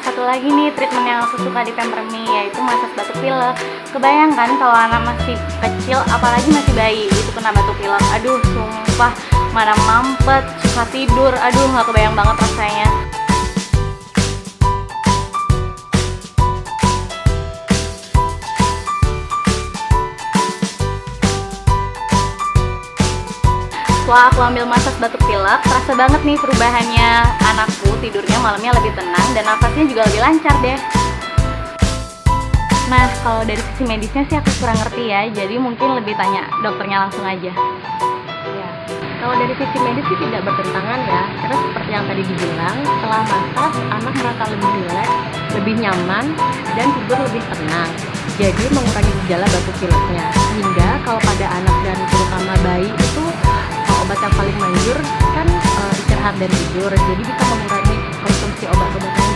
satu lagi nih treatment yang aku suka di Pempermi, yaitu massage batuk pilek. Kebayangkan kalau anak masih kecil, apalagi masih bayi, itu kena batuk pilek. Aduh, sumpah, mana mampet, susah tidur, aduh nggak kebayang banget rasanya. Setelah aku ambil massage batuk pilek, terasa banget nih perubahannya. Anakku tidurnya malamnya lebih tenang dan nafasnya juga lebih lancar deh. Nah, kalau dari sisi medisnya sih aku kurang ngerti ya, jadi mungkin lebih tanya dokternya langsung aja. Ya, kalau dari sisi medis sih tidak bertentangan ya, karena seperti yang tadi dibilang, setelah massage anak merasa lebih rileks, lebih nyaman, dan tidur lebih tenang. Jadi mengurangi gejala batuk pileknya. Sehingga kalau pada anak dan terutama bayi itu obat yang paling manjur kan istirahat dan tidur. Jadi bisa mengurangi konsumsi obat-obatan